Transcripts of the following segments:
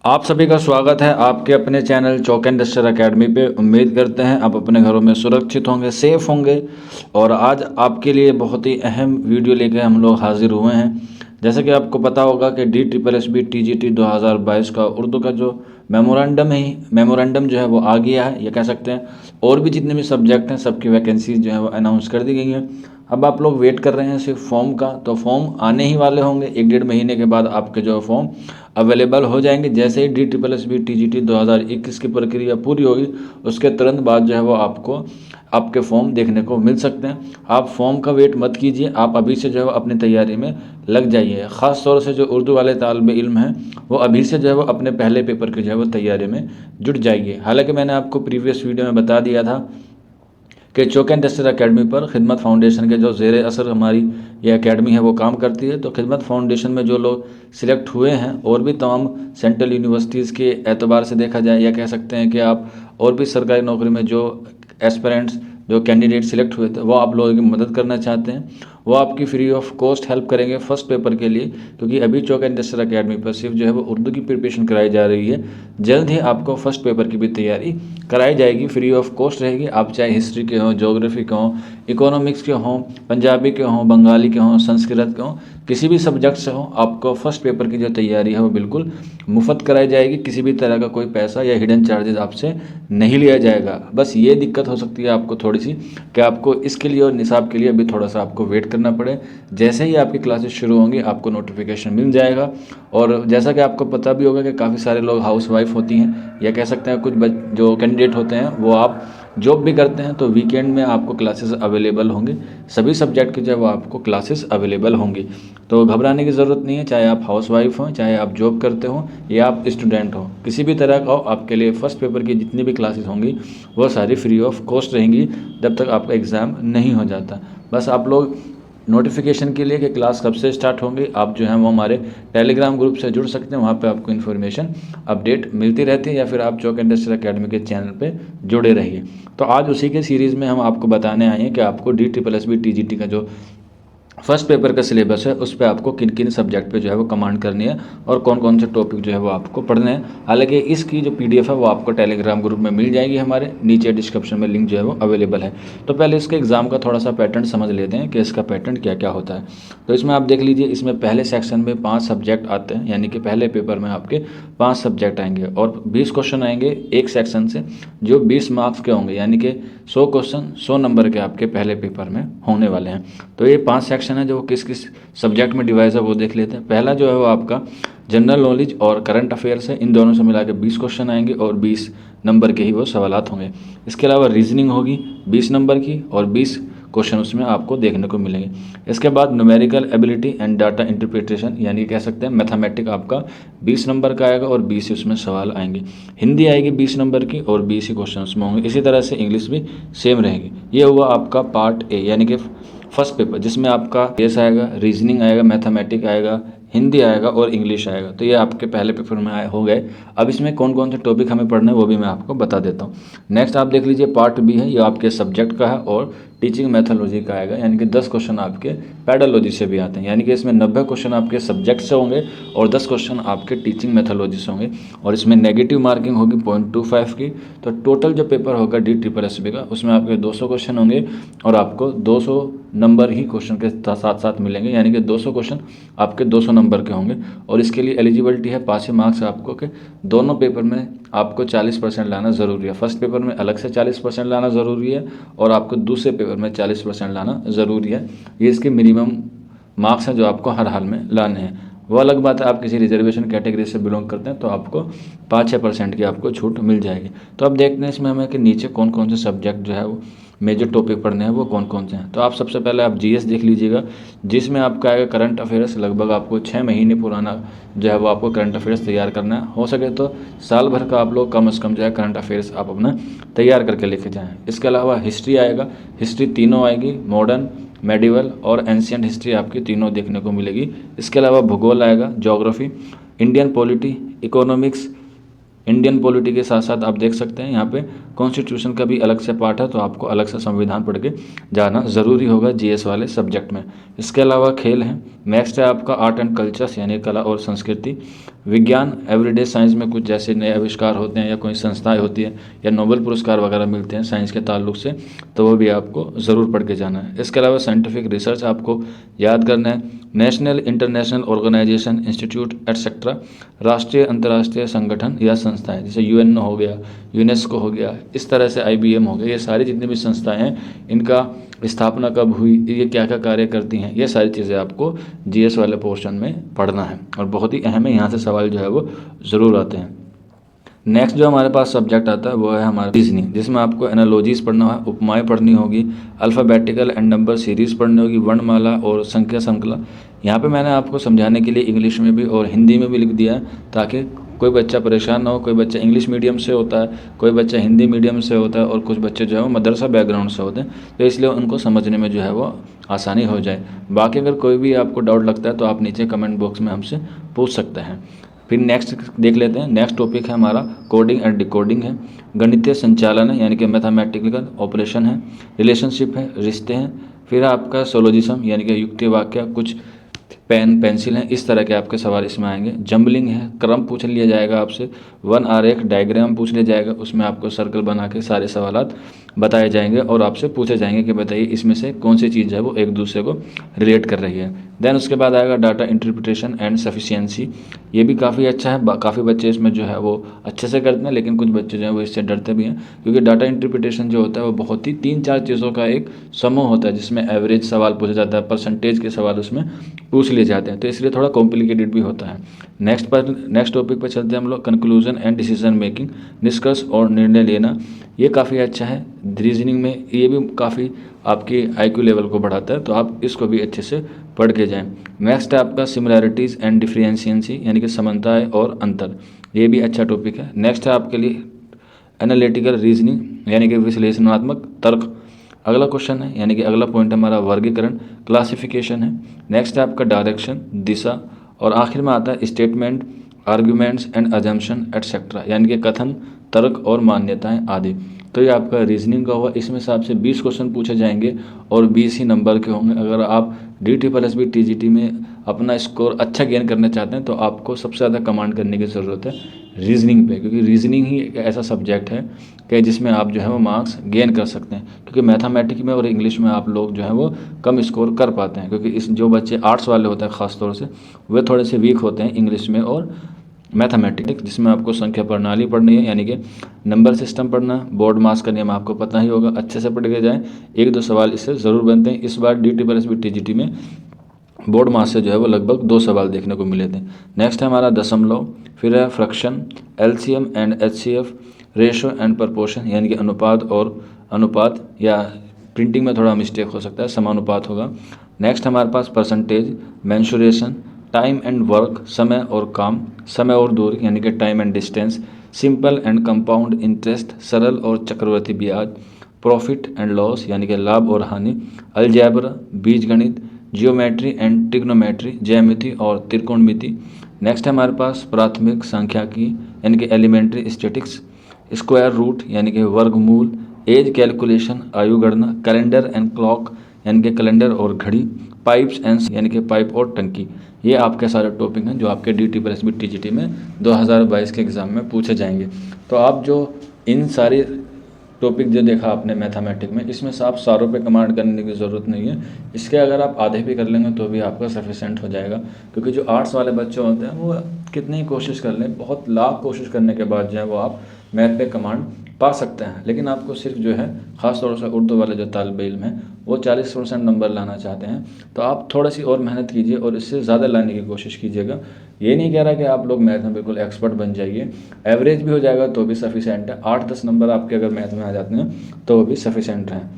आप सभी का स्वागत है आपके अपने channel chalk and duster academy पे। उम्मीद करते हैं आप अपने घरों में सुरक्षित होंगे, सेफ होंगे। और आज आपके लिए बहुत ही अहम वीडियो लेकर हम लोग हाजिर हुए हैं। जैसे कि आपको पता होगा कि DSSB TGT 2022 का उर्दू का जो मेमोरेंडम जो है वो आ गया है, ये कह सकते हैं। और भी जितने भी सब्जेक्ट हैं सबकी वैकेंसीज जो है वो अनाउंस कर दी गई हैं। अब आप लोग वेट कर रहे हैं सिर्फ फॉर्म का, तो फॉर्म आने ही वाले होंगे। 1-1.5 महीने के बाद आपके जो फॉर्म अवेलेबल हो जाएंगे। जैसे ही DSSB TGT 2021 की प्रक्रिया पूरी होगी, उसके तुरंत बाद जो है वो आपको आपके फॉर्म देखने को मिल सकते हैं। आप फॉर्म का वेट मत कीजिए, आप अभी से जो है अपनी तैयारी में लग जाइए। ख़ास तौर से जो उर्दू वाले तालिबे इल्म हैं वो अभी से जो है वो अपने पहले पेपर की जो है वो तैयारी में जुट जाइए। हालांकि मैंने आपको प्रीवियस वीडियो में बता दिया था कि चौक एंड डस्टर अकेडमी पर खिदमत फाउंडेशन के जो ज़ेर असर हमारी ये अकेडमी है वो काम करती है। तो खिदमत फाउंडेशन में जो लोग सिलेक्ट हुए हैं, और भी तमाम सेंट्रल यूनिवर्सिटीज़ के एतबार से देखा जाए, या कह सकते हैं कि आप और भी सरकारी नौकरी में जो एस्पिरेंट्स जो कैंडिडेट सिलेक्ट हुए थे वो आप लोगों की मदद करना चाहते हैं, वो आपकी फ्री ऑफ कॉस्ट हेल्प करेंगे फर्स्ट पेपर के लिए। क्योंकि अभी चौक एंड डस्टर अकेडमी पर सिर्फ जो है वो उर्दू की प्रिपरेशन कराई जा रही है। जल्द ही आपको फर्स्ट पेपर की भी तैयारी कराई जाएगी, फ्री ऑफ कॉस्ट रहेगी। आप चाहे हिस्ट्री के हों, ज्योग्राफी के हों, इकोनॉमिक्स के हों, पंजाबी के हों, बंगाली के हों, संस्कृत के हों, किसी भी सब्जेक्ट से हो, आपको फर्स्ट पेपर की जो तैयारी है वो बिल्कुल मुफ्त कराई जाएगी। किसी भी तरह का कोई पैसा या हिडन चार्जेस आपसे नहीं लिया जाएगा। बस ये दिक्कत हो सकती है आपको थोड़ी सी, कि आपको इसके लिए और निसाब के लिए अभी थोड़ा सा आपको वेट करना पड़े। जैसे ही आपकी क्लासेस शुरू होंगी आपको नोटिफिकेशन मिल जाएगा। और जैसा कि आपको पता भी होगा कि काफ़ी सारे लोग हाउस वाइफ होती हैं, या कह सकते हैं कुछ जो कैंडिडेट होते हैं वो आप जॉब भी करते हैं, तो वीकेंड में आपको क्लासेस अवेलेबल होंगे। सभी सब्जेक्ट की जो वो आपको क्लासेस अवेलेबल होंगी। तो घबराने की ज़रूरत नहीं है। चाहे आप हाउस वाइफ हों, चाहे आप जॉब करते हों, या आप स्टूडेंट हों, किसी भी तरह का हो, आपके लिए फ़र्स्ट पेपर की जितनी भी क्लासेस होंगी वो सारी फ्री ऑफ कॉस्ट रहेंगी जब तक आपका एग्ज़ाम नहीं हो जाता। बस आप लोग नोटिफिकेशन के लिए कि क्लास कब से स्टार्ट होंगी, आप जो है वो हमारे टेलीग्राम ग्रुप से जुड़ सकते हैं। वहाँ पे आपको इन्फॉर्मेशन अपडेट मिलती रहती है, या फिर आप चौक एंड डस्टर अकेडमी के चैनल पे जुड़े रहिए। तो आज उसी के सीरीज़ में हम आपको बताने आए हैं कि आपको DSSB TGT का जो फर्स्ट पेपर का सिलेबस है उस पे आपको किन किन सब्जेक्ट पे जो है वो कमांड करनी है, और कौन कौन से टॉपिक जो है वो आपको पढ़ने हैं। हालांकि इसकी जो PDF है वो आपको टेलीग्राम ग्रुप में मिल जाएगी, हमारे नीचे डिस्क्रिप्शन में लिंक जो है वो अवेलेबल है। तो पहले इसके एग्ज़ाम का थोड़ा सा पैटर्न समझ लेते हैं कि इसका पैटर्न क्या क्या होता है। तो इसमें आप देख लीजिए, इसमें पहले सेक्शन में 5 सब्जेक्ट आते हैं, यानी कि पहले पेपर में आपके 5 सब्जेक्ट आएंगे और 20 क्वेश्चन आएंगे एक सेक्शन से, जो 20 मार्क्स के होंगे, यानी कि 100 क्वेश्चन 100 नंबर के आपके पहले पेपर में होने वाले हैं। तो ये 5 सेक्शन है जो किस किस सब्जेक्ट में डिवाइस है वो देख लेते हैं। पहला जो है वो आपका जनरल नॉलेज और करंट अफेयर्स है। इन दोनों से मिला के 20 क्वेश्चन आएंगे और 20 नंबर के ही वो सवालात होंगे। इसके अलावा रीजनिंग होगी 20 नंबर की, और 20 क्वेश्चन उसमें आपको देखने को मिलेंगे। इसके बाद numerical ability and data interpretation, यानी कह सकते हैं मैथमेटिक, आपका 20 नंबर का आएगा और 20 ही उसमें सवाल आएंगे। हिंदी आएगी 20 नंबर की और 20 ही क्वेश्चन उसमें होंगे। इसी तरह से इंग्लिश भी सेम रहेगी। ये हुआ आपका पार्ट ए, यानी कि फर्स्ट पेपर, जिसमें आपका केस आएगा, रीजनिंग आएगा, मैथमेटिक आएगा, हिंदी आएगा और इंग्लिश आएगा। तो ये आपके पहले पेपर में आए हो गए। अब इसमें कौन कौन से टॉपिक हमें पढ़ने हैं वो भी मैं आपको बता देता हूँ। नेक्स्ट आप देख लीजिए, पार्ट बी है, ये आपके सब्जेक्ट का है और टीचिंग मैथोलॉजी का आएगा, यानी कि 10 क्वेश्चन आपके पेडोलॉजी से भी आते हैं। यानी कि इसमें 90 क्वेश्चन आपके सब्जेक्ट से होंगे और 10 क्वेश्चन आपके टीचिंग मैथोलॉजी से होंगे, और इसमें नेगेटिव मार्किंग होगी 0.25 की। तो टोटल जो पेपर होगा DSSB का, उसमें आपके 200 क्वेश्चन होंगे और आपको 200 नंबर ही क्वेश्चन के साथ साथ मिलेंगे, यानी कि 200 क्वेश्चन आपके 200 नंबर के होंगे। और इसके लिए एलिजिबिलिटी है 5 मार्क्स आपको, कि दोनों पेपर में आपको 40% लाना ज़रूरी है। फर्स्ट पेपर में अलग से 40% लाना ज़रूरी है, और आपको दूसरे पेपर में 40% लाना ज़रूरी है। ये इसके मिनिमम मार्क्स हैं जो आपको हर हाल में लाने हैं। वो अलग बात है, आप किसी रिजर्वेशन कैटेगरी से बिलोंग करते हैं तो आपको 5-6% की आपको छूट मिल जाएगी। तो अब देखते हैं इसमें हमें कि नीचे कौन कौन से सब्जेक्ट जो है वो मेजर टॉपिक पढ़ने हैं वो कौन कौन से हैं। तो आप सबसे पहले आप GS देख लीजिएगा, जिसमें आपका आएगा करंट अफेयर्स। लगभग आपको 6 महीने पुराना जो है वो आपको करंट अफेयर्स तैयार करना है। हो सके तो साल भर का आप लोग कम से कम जो है करंट अफेयर्स आप अपना तैयार करके लेके जाएँ। इसके अलावा हिस्ट्री आएगा, हिस्ट्री तीनों आएगी, मॉडर्न, मेडिवल और एंशियंट हिस्ट्री आपकी तीनों देखने को मिलेगी। इसके अलावा भूगोल आएगा, geography, Indian polity, economics. Indian polity के साथ साथ आप देख सकते हैं यहाँ पे कॉन्स्टिट्यूशन का भी अलग से पार्ट है, तो आपको अलग से संविधान पढ़ के जाना ज़रूरी होगा जीएस वाले सब्जेक्ट में। इसके अलावा खेल हैं। नेक्स्ट है आपका आर्ट एंड कल्चर्स यानी कला और संस्कृति। विज्ञान, एवरीडे साइंस में कुछ जैसे नए आविष्कार होते हैं या कोई संस्थाएं होती है या नोबेल पुरस्कार वगैरह मिलते हैं साइंस के ताल्लुक से, तो वो भी आपको ज़रूर पढ़ के जाना है। इसके अलावा साइंटिफिक रिसर्च आपको याद करना है। National, international organisation, institute etcetera, राष्ट्रीय अंतर्राष्ट्रीय संगठन या संस्थाएं जैसे यूएन हो गया, यूनेस्को हो गया, इस तरह से आईबीएम हो गया, ये सारी जितनी भी संस्थाएं हैं इनका स्थापना कब हुई, ये क्या क्या कार्य करती हैं, ये सारी चीज़ें आपको जीएस वाले पोर्शन में पढ़ना है और बहुत ही अहम है। यहाँ से सवाल जो है वो ज़रूर आते हैं। नेक्स्ट जो हमारे पास सब्जेक्ट आता है वो है हमारा रीजनिंग, जिसमें आपको एनालॉजीज़ पढ़ना है, उपमाएँ पढ़नी होगी, अल्फ़ाबेटिकल एंड नंबर सीरीज़ पढ़नी होगी, वर्णमाला और संख्या श्रृंखला। यहाँ पे मैंने आपको समझाने के लिए इंग्लिश में भी और हिंदी में भी लिख दिया है ताकि कोई बच्चा परेशान ना हो। कोई बच्चा इंग्लिश मीडियम से होता है, कोई बच्चा हिंदी मीडियम से होता है और कुछ बच्चे जो है वो मदरसा बैकग्राउंड से होते हैं, तो इसलिए उनको समझने में जो है वो आसानी हो जाए। बाकी अगर कोई भी आपको डाउट लगता है तो आप नीचे कमेंट बॉक्स में हमसे पूछ सकते हैं। फिर नेक्स्ट देख लेते हैं। नेक्स्ट टॉपिक है हमारा कोडिंग एंड डिकोडिंग है, गणितीय संचालन है यानी कि मैथमेटिकल ऑपरेशन है, रिलेशनशिप है, रिश्ते हैं, फिर आपका सोलोजिज्म यानी कि युक्ति वाक्य, कुछ पेन पेंसिल हैं, इस तरह के आपके सवाल इसमें आएंगे। जंबलिंग है, क्रम पूछ लिया जाएगा आपसे, वन आरेख डायग्राम पूछ लिया जाएगा, उसमें आपको सर्कल बना के सारे सवालात बताए जाएंगे और आपसे पूछे जाएंगे कि बताइए इसमें से कौन सी चीज़ है वो एक दूसरे को रिलेट कर रही है। देन उसके बाद आएगा डाटा इंटरप्रिटेशन एंड सफिशिएंसी, ये भी काफ़ी अच्छा है, काफ़ी बच्चे इसमें जो है वो अच्छे से करते हैं, लेकिन कुछ बच्चे जो है वो इससे डरते भी हैं क्योंकि डाटा इंटरप्रिटेशन जो होता है वो बहुत ही 3-4 चीज़ों का एक समूह होता है जिसमें एवरेज सवाल पूछा जाता है, परसेंटेज के सवाल उसमें पूछ लिए जाते हैं, तो इसलिए थोड़ा कॉम्प्लिकेटेड भी होता है। नेक्स्ट टॉपिक पर चलते हैं हम लोग, कंक्लूजन एंड डिसीजन मेकिंग, निष्कर्ष और निर्णय लेना। ये काफ़ी अच्छा है रीजनिंग में, ये भी काफ़ी आपकी आईक्यू लेवल को बढ़ाता है, तो आप इसको भी अच्छे से पढ़ के जाएं। नेक्स्ट है आपका सिमिलैरिटीज़ एंड डिफरेंशिएंसी यानी कि समानताएं और अंतर, ये भी अच्छा टॉपिक है। नेक्स्ट है आपके लिए एनालिटिकल रीजनिंग यानी कि विश्लेषणात्मक तर्क। अगला क्वेश्चन है यानी कि अगला पॉइंट हमारा वर्गीकरण, क्लासिफिकेशन है। नेक्स्ट है आपका डायरेक्शन, दिशा, और आखिर में आता है statement, arguments and assumption etcetera यानी कि कथन, तर्क और मान्यताएं आदि। तो ये आपका रीजनिंग का हुआ। इसमें से आपसे 20 क्वेश्चन पूछे जाएंगे और 20 ही नंबर के होंगे। अगर आप DSSB TGT में अपना स्कोर अच्छा गेन करना चाहते हैं तो आपको सबसे ज़्यादा कमांड करने की ज़रूरत है रीजनिंग पे, क्योंकि रीजनिंग ही एक ऐसा सब्जेक्ट है कि जिसमें आप जो है वो मार्क्स गेन कर सकते हैं, क्योंकि मैथमेटिक्स में और इंग्लिश में आप लोग जो है वो कम स्कोर कर पाते हैं, क्योंकि इस जो बच्चे आर्ट्स वाले होते हैं ख़ासतौर से वे थोड़े से वीक होते हैं इंग्लिश में और मैथमेटिक्स, जिसमें आपको संख्या प्रणाली पढ़नी है यानी कि नंबर सिस्टम पढ़ना, बोर्ड मास का नियम आपको पता ही होगा, अच्छे से पढ़ के जाएं। 1-2 सवाल इससे ज़रूर बनते हैं। इस बार DSSB TGT में बोर्ड मास से जो है वो लगभग 2 सवाल देखने को मिले थे। नेक्स्ट है हमारा दशमलव, फिर है fraction, LCM and HCF, ratio and proportion यानी कि अनुपात और अनुपात, या प्रिंटिंग में थोड़ा मिस्टेक हो सकता है, समानुपात होगा। नेक्स्ट हमारे पास percentage, mensuration, time and work, समय और काम, समय और दूरी यानी कि time and distance, simple and compound interest, सरल और चक्रवर्ती ब्याज, प्रॉफिट एंड लॉस यानी कि लाभ और हानि, अलजेब्रा, बीजगणित, जियोमेट्री एंड ट्रिग्नोमेट्री, ज्यामिति और त्रिकोणमिति। नेक्स्ट है हमारे पास प्राथमिक सांख्यिकी यानी कि एलिमेंट्री स्टैटिक्स, स्क्वायर रूट यानी कि वर्गमूल, एज कैलकुलेशन, आयु गणना, कैलेंडर एंड क्लॉक यानी कि कैलेंडर और घड़ी, पाइप्स एंड यानी कि पाइप और टंकी। ये आपके सारे टॉपिक हैं जो आपके DSSB TGT में 2022 के एग्ज़ाम में पूछे जाएंगे। तो आप जो इन सारी टॉपिक जो देखा आपने मैथमेटिक्स में, इसमें से आप सारों पे कमांड करने की ज़रूरत नहीं है। इसके अगर आप आधे भी कर लेंगे तो भी आपका सफिशेंट हो जाएगा, क्योंकि जो आर्ट्स वाले बच्चे होते हैं वो कितनी ही कोशिश कर लें, बहुत लाख कोशिश करने के बाद जो है वो आप मैथ पे कमांड पा सकते हैं, लेकिन आपको सिर्फ जो है ख़ास तौर से उर्दू वाले जो तालिबे इल्म हैं वो 40% नंबर लाना चाहते हैं, तो आप थोड़ी सी और मेहनत कीजिए और इससे ज़्यादा लाने की कोशिश कीजिएगा। ये नहीं कह रहा कि आप लोग मैथ में बिल्कुल एक्सपर्ट बन जाइए, एवरेज भी हो जाएगा तो भी सफिशेंट है। 8-10 नंबर आपके अगर मैथ में आ जाते हैं तो वो भी सफिशेंट हैं।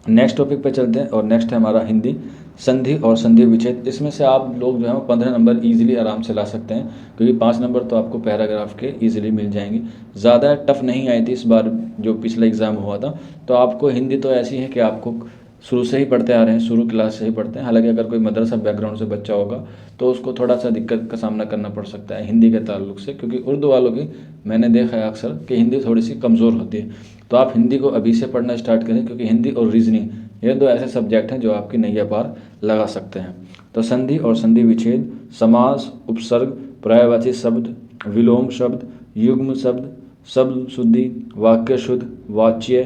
नेक्स्ट टॉपिक पे चलते हैं और नेक्स्ट है हमारा हिंदी, संधि और संधि विच्छेद। इसमें से आप लोग जो है 15 नंबर इजीली आराम से ला सकते हैं, क्योंकि 5 नंबर तो आपको पैराग्राफ के इजीली मिल जाएंगे। ज़्यादा टफ नहीं आई थी इस बार जो पिछला एग्ज़ाम हुआ था, तो आपको हिंदी तो ऐसी है कि आपको शुरू से ही पढ़ते आ रहे हैं, शुरू क्लास से ही पढ़ते हैं। हालांकि अगर कोई मदरसा बैकग्राउंड से बच्चा होगा तो उसको थोड़ा सा दिक्कत का सामना करना पड़ सकता है हिंदी के ताल्लुक से, क्योंकि उर्दू वालों की मैंने देखा है अक्सर कि हिंदी थोड़ी सी कमज़ोर होती है। तो आप हिंदी को अभी से पढ़ना स्टार्ट करें, क्योंकि हिंदी और रीजनिंग ये दो ऐसे सब्जेक्ट हैं जो आपकी नैया पार लगा सकते हैं। तो संधि और संधि विच्छेद, समास, उपसर्ग, पर्यायवाची शब्द, विलोम शब्द, युग्म शब्द, शब्द शुद्धि, वाक्य शुद्ध, वाच्य,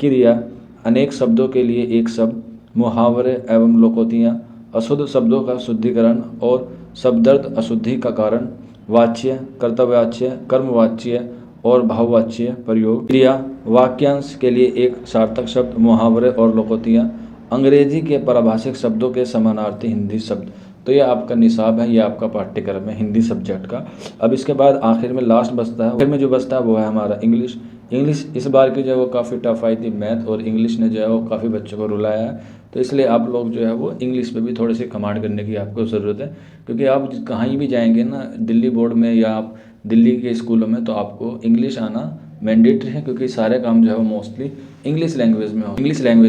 क्रिया, अनेक शब्दों के लिए एक शब्द, मुहावरे एवं लोकोक्तियाँ, अशुद्ध शब्दों का शुद्धिकरण और शब्दार्थ अशुद्धि का कारण, वाच्य, कर्तव्यवाच्य, कर्मवाच्य और भाववाच्य प्रयोग, क्रिया, वाक्यांश के लिए एक सार्थक शब्द, मुहावरे और लोकोक्तियाँ, अंग्रेजी के पारिभाषिक शब्दों के समानार्थी हिंदी शब्द। तो ये आपका निसाब है, ये आपका पाठ्यक्रम है हिंदी सब्जेक्ट का। अब इसके बाद आखिर में लास्ट बचता है, आखिर में जो बचता है वो है हमारा इंग्लिश। इंग्लिश इस बार की जो है वो काफ़ी टफ आई थी, मैथ और इंग्लिश ने जो है वो काफ़ी बच्चों को रुलाया है। तो इसलिए आप लोग जो है वो इंग्लिश पे भी थोड़ी सी कमांड करने की आपको ज़रूरत है, क्योंकि आप कहीं भी जाएंगे ना, दिल्ली बोर्ड में या आप दिल्ली के स्कूलों में, तो आपको इंग्लिश आना मैंडेटरी है, क्योंकि सारे काम जो है वो मोस्टली इंग्लिश लैंग्वेज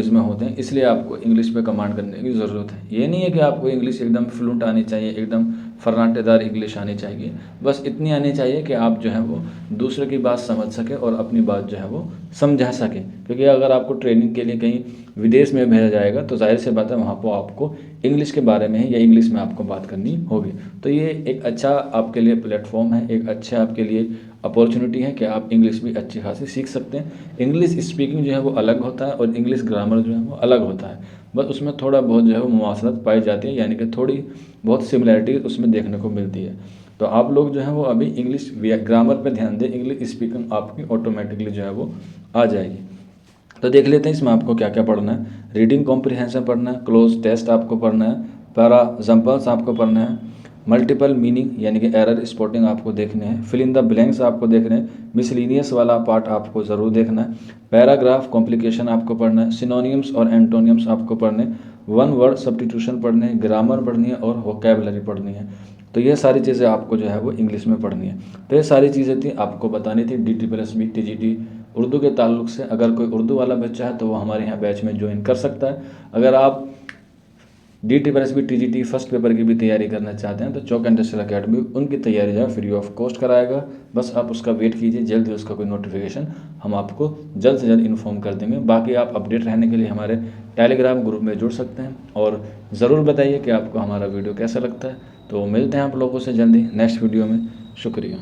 में होते हैं। इसलिए आपको इंग्लिश पे कमांड करने की ज़रूरत है। ये नहीं है कि आपको इंग्लिश एकदम फ्लुएंट आनी चाहिए, एकदम फर्राटेदार इंग्लिश आनी चाहिए। बस इतनी आनी चाहिए कि आप जो है वो दूसरे की बात समझ सके और अपनी बात जो है वो समझा सके। क्योंकि अगर आपको ट्रेनिंग के लिए कहीं विदेश में भेजा जाएगा तो जाहिर सी बात है वहाँ पर आपको इंग्लिश के बारे में या इंग्लिश में आपको बात करनी होगी। तो ये एक अच्छा आपके लिए प्लेटफॉर्म है, एक अच्छा आपके लिए अपॉर्चुनिटी है कि आप इंग्लिश भी अच्छी खासी सीख सकते हैं। इंग्लिश स्पीकिंग जो है वो अलग होता है और इंग्लिश ग्रामर जो है वो अलग होता है। बस उसमें थोड़ा बहुत जो है वो मुमासलत पाई जाती है, यानी कि थोड़ी बहुत सिमिलैरिटी उसमें देखने को मिलती है। तो आप लोग जो है वो अभी इंग्लिश ग्रामर पे ध्यान दें, इंग्लिश स्पीकिंग आपकी ऑटोमेटिकली जो है वो आ जाएगी। तो देख लेते हैं इसमें आपको क्या क्या पढ़ना है। रीडिंग कॉम्प्रिहेंशन पढ़ना है, क्लोज टेस्ट आपको पढ़ना है, पैरा एग्जाम्पल्स आपको पढ़ना है, मल्टीपल मीनिंग यानी कि एरर स्पॉटिंग आपको देखने हैं, फिल इन द ब्लैंक्स आपको देखने हैं, मिसलिनियस वाला पार्ट आपको ज़रूर देखना है, पैराग्राफ कॉम्प्लिकेशन आपको पढ़ना है, सिनोनियम्स और एंटोनियम्स आपको पढ़ने, वन वर्ड सब्स्टिट्यूशन पढ़ने, ग्रामर पढ़नी है और वोकैबुलरी पढ़नी है। तो ये सारी चीज़ें आपको जो है वो इंग्लिश में पढ़नी है। तो ये सारी चीज़ें थी आपको बतानी थी DT+B TGT उर्दू के ताल्लुक से। अगर कोई उर्दू वाला बच्चा है तो वो हमारे यहाँ बैच में ज्वाइन कर सकता है। अगर आप DT+B TGT फर्स्ट पेपर की भी तैयारी करना चाहते हैं तो चौक इंडस्ट्रियल अकेडमी उनकी तैयारी जो है फ्री ऑफ कॉस्ट कराएगा। बस आप उसका वेट कीजिए, जल्द ही उसका कोई नोटिफिकेशन हम आपको जल्द से जल्द इन्फॉर्म कर देंगे। बाकी आप अपडेट रहने के लिए हमारे टेलीग्राम ग्रुप में जुड़ सकते हैं और ज़रूर बताइए कि आपको हमारा वीडियो कैसा लगता है। तो मिलते हैं आप लोगों से जल्दी नेक्स्ट वीडियो में। शुक्रिया।